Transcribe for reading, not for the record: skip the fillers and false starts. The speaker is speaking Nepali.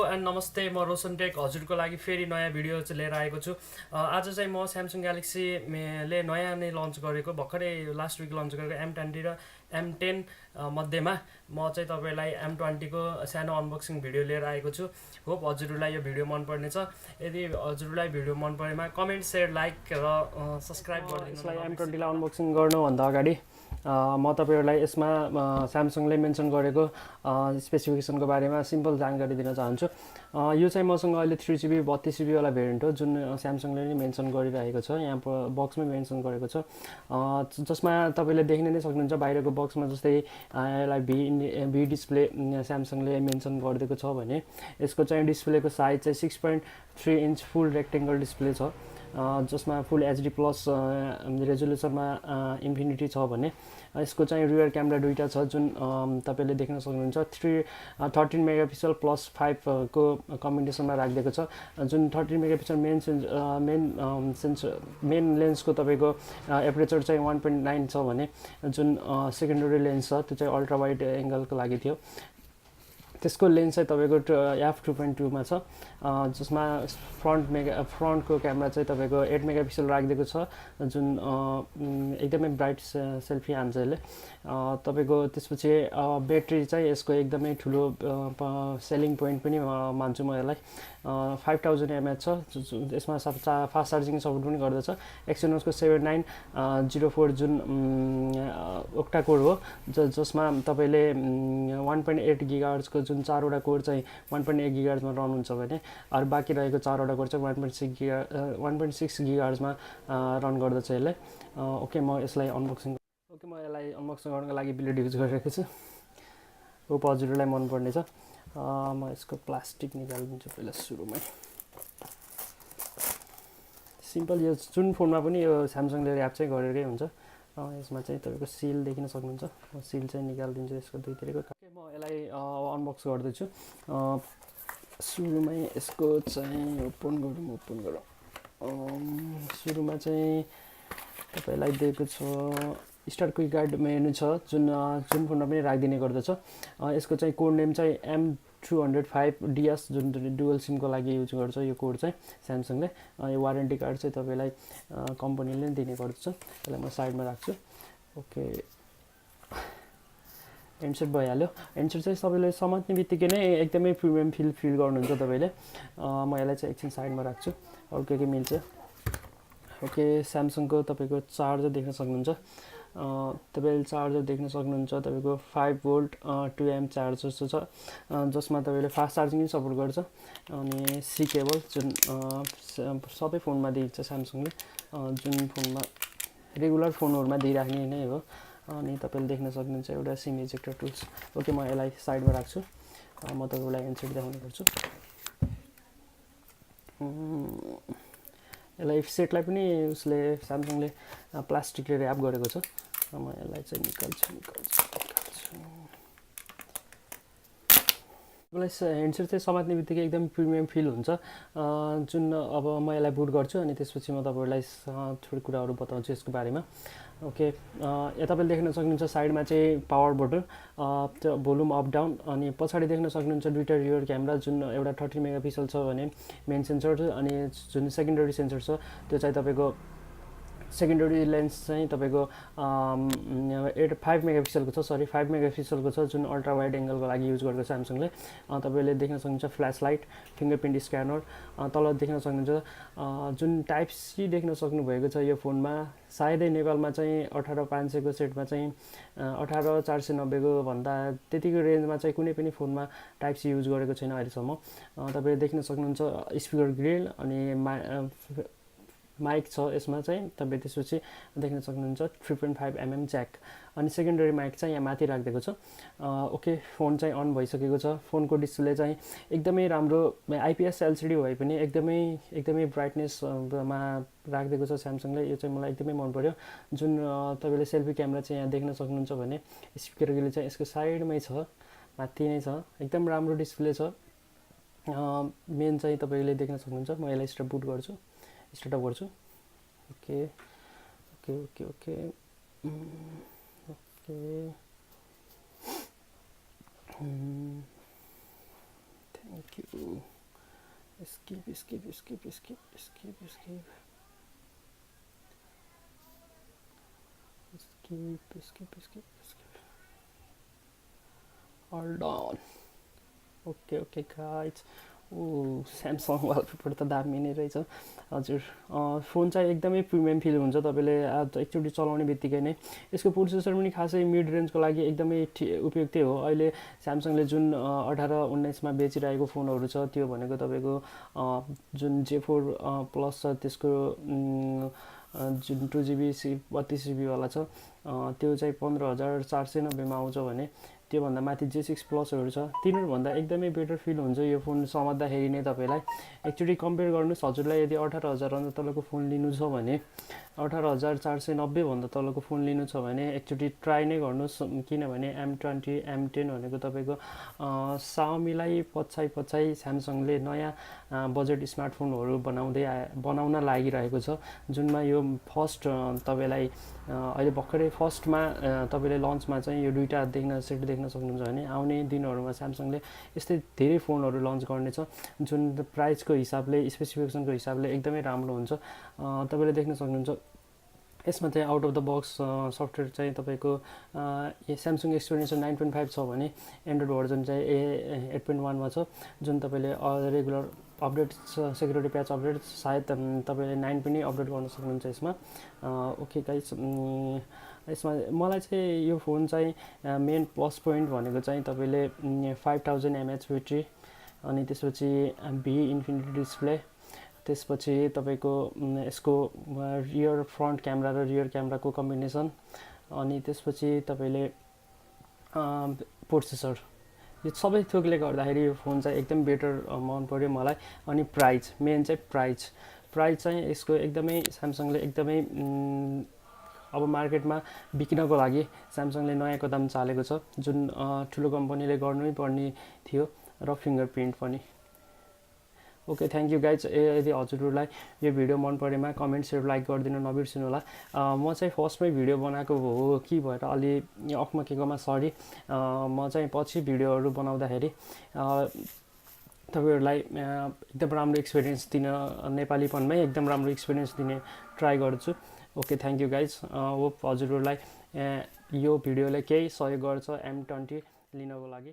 एन्ड नमस्ते म रोशन टेक हजुरको लागि फेरि नयाँ भिडियो चाहिँ लिएर आएको छु। आज चाहिँ म स्यामसङ ग्यालेक्सी ले नयाँ नै लन्च गरेको भर्खरै लास्ट विक लन्च गरेको M20 र M10 मध्येमा म चाहिँ तपाईँलाई M20 को सानो अनबक्सिङ भिडियो लिएर आएको छु। होप हजुरहरूलाई यो भिडियो मन पर्नेछ। यदि हजुरहरूलाई भिडियो मन परेमा कमेन्ट सेयर लाइक र सब्सक्राइब गरिदिनु। यसलाई M20 लाई अनबक्सिङ गर्नुभन्दा अगाडि म तपाईँहरूलाई यसमा स्यामसङले मेन्सन गरेको स्पेसिफिकेसनको बारेमा सिम्पल जानकारी दिन चाहन्छु। यो चाहिँ मसँग अहिले 3GB 32GB वाला भेरिएन्ट हो, जुन स्यामसङले नै मेन्सन गरिरहेको छ, यहाँ बक्समै मेन्सन गरेको छ, जसमा तपाईँले देख्न नै सक्नुहुन्छ बाहिरको बक्समा। जस्तै यसलाई भी डिस्प्ले स्यामसङले मेन्सन गरिदिएको छ भने यसको चाहिँ डिस्प्लेको साइज चाहिँ 6.3 इन्च फुल रेक्टेङ्गल डिस्प्ले छ, जसमा फुल HD प्लस रेजोल्युसनमा इन्फिनिटी छ भने यसको चाहिँ रियर क्यामेरा दुईवटा छ, जुन तपाईँले देख्न सक्नुहुन्छ 13 मेगापिक्सल प्लस 5 को कम्बिनेसनमा राखिदिएको छ, जुन 13 मेगापिक्सल मेन लेन्सको तपाईँको एपरेचर चाहिँ 1.9 छ भने जुन सेकेन्डरी लेन्स छ त्यो चाहिँ अल्ट्रा वाइड एङ्गलको लागि थियो, त्यसको लेन्स चाहिँ तपाईँको f2.2 मा छ, जसमा फ्रन्टको क्यामेरा चाहिँ तपाईँको 8 मेगापिक्सल राखिदिएको छ, जुन एकदमै ब्राइट सेल्फी हान्छ यसले। तपाईँको त्यसपछि ब्याट्री चाहिँ यसको एकदमै ठुलो सेलिङ पोइन्ट पनि मान्छु म यसलाई। 5000 mAh छ, यसमा फास्ट चार्जिङ सपोर्ट पनि गर्दछ। एक्सिनोसको 7904 जुन ओक्टा कोर हो, जसमा तपाईँले 1.8 गिगाहर्जको जुन 4वटा कोर चाहिँ 1.8 गिगाहर्जमा रन हुन्छ भने अरू बाँकी रहेको 4वटा कोर चाहिँ 1.6 गिगाहर्जमा रन गर्दछ यसले। ओके, म यसलाई अनबक्सिङ गर्नको लागि ब्लेड युज गरिरहेको छु। होप हजुरहरूलाई मनपर्नेछ। म यसको प्लास्टिक निकालिदिन्छु पहिला सुरुमै। सिम्पल यो जुन फोनमा पनि यो स्यामसङले ऱ्याप चाहिँ गरेकै हुन्छ। यसमा चाहिँ तपाईँको सिल देख्न सक्नुहुन्छ, म सिल चाहिँ निकालिदिन्छु यसको दुईतिरको। म यसलाई अनबक्स गर्दैछु। सुरुमै यसको चाहिँ ओपन गरौँ। सुरुमा चाहिँ तपाईँलाई दिएको छ स्टार्ट क्विक गाइड मेनु छ, जुन फोनमा पनि राखिदिने गर्दछ। यसको चाहिँ कोड नेम चाहिँ M205DS, जुन डुअल सिमको लागि युज गर्छ यो कोड चाहिँ स्यामसङले। यो वारेन्टी कार्ड चाहिँ तपाईँलाई कम्पनीले दिने गर्दछ। यसलाई म साइडमा राख्छु। ओके, ह्यान्डसेट भइहाल्यो। ह्यान्डसेट चाहिँ तपाईँले समात्ने बित्तिकै नै एकदमै प्रिमियम फिल गर्नुहुन्छ तपाईँले। म यसलाई चाहिँ एकछिन साइडमा राख्छु, अरू के मिल्छ। ओके, स्यामसङको तपाईँको चार्जर देख्न सक्नुहुन्छ। तपाईँको 5 भोल्ट 2 एम्प चार्जर छ, जसमा तपाईँले फास्ट चार्जिङ पनि सपोर्ट गर्छ। अनि सी केबल जुन सबै फोनमा दिन्छ स्यामसङले, जुन फोनमा रेगुलर फोनहरूमा दिइराख्ने नै हो। अनि तपाईँले देख्न सक्नुहुन्छ एउटा सिम इजेक्टर टुल्स। ओके, म यसलाई साइडमा राख्छु। म तपाईँलाई ह्यान्डसेट देखाउने गर्छु। यसलाई सेटलाई पनि उसले स्यामसङले प्लास्टिकले ऱ्याप गरेको छ। म यसलाई चाहिँ निकाल्छु। मलाई ह्यान्डसेट चाहिँ समात्ने बित्तिकै एकदम प्रिमियम फिल हुन्छ, जुन अब म यसलाई बुट गर्छु अनि त्यसपछि म तपाईँहरूलाई थोरै कुराहरू बताउँछु यसको बारेमा। ओके, यहाँ तपाईँले देख्न सक्नुहुन्छ साइडमा चाहिँ power button, volume up down, अनि पछाडि देख्न सक्नुहुन्छ दुईवटा रियर क्यामेरा, जुन एउटा 13 मेगापिक्सल छ भने मेन सेन्सर छ, अनि जुन सेकेन्डरी सेन्सर छ त्यो चाहिँ तपाईँको सेकेन्डरी लेन्स चाहिँ तपाईँको 5 मेगापिक्सलको छ, जुन अल्ट्रा वाइड एङ्गलको लागि युज गरेको छ स्यामसङले। तपाईँले देख्न सक्नुहुन्छ फ्ल्यास लाइट, फिङ्गरप्रिन्ट स्क्यानर, तल देख्न सक्नुहुन्छ जुन टाइप सी देख्न सक्नुभएको छ यो फोनमा। सायदै नेपालमा चाहिँ 18500 को सेटमा चाहिँ 18490 को भन्दा त्यतिको रेन्जमा चाहिँ कुनै पनि फोनमा टाइप सी युज गरेको छैन अहिलेसम्म। तपाईँले देख्न सक्नुहुन्छ स्पिकर ग्रिल अनि माइक छ यसमा चाहिँ। तपाईँ त्यसपछि देख्न सक्नुहुन्छ 3.5 mm ज्याक, अनि सेकेन्डरी माइक चाहिँ यहाँ माथि राखिदिएको छ। ओके, फोन चाहिँ अन भइसकेको छ। फोनको डिस्प्ले चाहिँ एकदमै राम्रो IPS LCD भए पनि एकदमै ब्राइटनेसमा राखिदिएको छ स्यामसङले। यो चाहिँ मलाई एकदमै मन पर्यो। जुन तपाईँले सेल्फी क्यामेरा चाहिँ यहाँ देख्न सक्नुहुन्छ भने स्पिकर ग्रिल चाहिँ यसको साइडमै छ, माथि नै छ, एकदम राम्रो डिस्प्ले छ। मेन चाहिँ तपाईँले देख्न सक्नुहुन्छ। म यसलाई स्टार्टअप गर्छु। Okay, thank you. skip skip skip skip skip skip skip skip skip skip hold on okay guys ओ स्यामसङ वालपेपर त दामी नै रहेछ हजुर फोन चाहिँ एकदमै प्रिमियम फिल हुन्छ तपाईँले एकचोटि चलाउने बित्तिकै नै यसको प्रोसेसर पनि खासै मिड रेन्जको लागि एकदमै उपयुक्तै हो अहिले स्यामसङले जुन 18-19मा बेचिरहेको फोनहरू छ त्यो भनेको तपाईँको जुन J4 प्लस छ त्यसको जुन 2GB 32GB वाला छ त्यो चाहिँ 15,490 मा आउँछ भने त्योभन्दा माथि J6 प्लसहरू छ तिनीहरूभन्दा एकदमै बेटर फिल हुन्छ यो फोन समात्दाखेरि नै तपाईँलाई एकचोटि कम्पेयर गर्नुहोस् हजुरलाई यदि 18,000 भन्दा तलको फोन लिनु छ भने 18,490 भन्दा तलको फोन लिनु छ भने एकचोटि ट्राई नै गर्नुहोस् किनभने M20 M10 भनेको तपाईँको साउमीलाई पछाइ स्यामसङले नयाँ बजेट स्मार्टफोनहरू बनाउन लागिरहेको छ जुनमा यो फर्स्ट तपाईँलाई अहिले भर्खरै फर्स्टमा तपाईँले लन्चमा चाहिँ यो दुईवटा सेट देख्न सक्नुहुन्छ भने आउने दिनहरूमा स्यामसङले यस्तै धेरै फोनहरू लन्च गर्नेछ जुन प्राइसको हिसाबले स्पेसिफिकेसनको हिसाबले एकदमै राम्रो हुन्छ तपाईँले देख्न सक्नुहुन्छ यसमा चाहिँ out of the box software चाहिँ तपाईँको स्यामसङ एक्सपिरियन्स 9.5 छ भने एन्ड्रोइड भर्जन चाहिँ 8.1 मा छ जुन तपाईँले रेगुलर अपडेट सेक्युरिटी प्याच अपडेट सायद तपाईँले 9 पनि अपडेट गर्न सक्नुहुन्छ यसमा ओके गाइस यसमा मलाई चाहिँ यो फोन चाहिँ मेन प्लस पोइन्ट भनेको चाहिँ तपाईँले 5000 mAh ब्याट्री अनि त्यसपछि भी इन्फिनिटी डिस्प्ले त्यसपछि तपाईँको यसको रियर फ्रन्ट क्यामेरा र रियर क्यामेराको कम्बिनेसन अनि त्यसपछि तपाईँले प्रोसेसर यो सबै थोकले गर्दाखेरि यो फोन चाहिँ एकदम बेटर मन पर्यो मलाई अनि प्राइस मेन चाहिँ प्राइस चाहिँ यसको एकदमै स्यामसङले एकदमै अब मार्केटमा बिक्नको लागि स्यामसङले नयाँ कदम चालेको छ जुन ठुलो कम्पनीले गर्नै पर्ने थियो र फिङ्गरप्रिन्ट पनि ओके थ्याङ्क यू गाइज यदि हजुरहरूलाई यो भिडियो मन परेमा कमेन्ट्सहरू लाइक गरिदिनु नबिर्सिनु होला म चाहिँ फर्स्टमै भिडियो बनाएको हो कि भएर अलि अखमकेकोमा सरी म चाहिँ पछि भिडियोहरू बनाउँदाखेरि तपाईँहरूलाई एकदम राम्रो एक्सपिरियन्स दिन नेपालीपनमै एकदम राम्रो एक्सपिरियन्स दिने ट्राई गर्छु okay thank you guys hope हजुरहरूलाई यो भिडियोले केही सहयोग गर्छ M20 लिनको लागि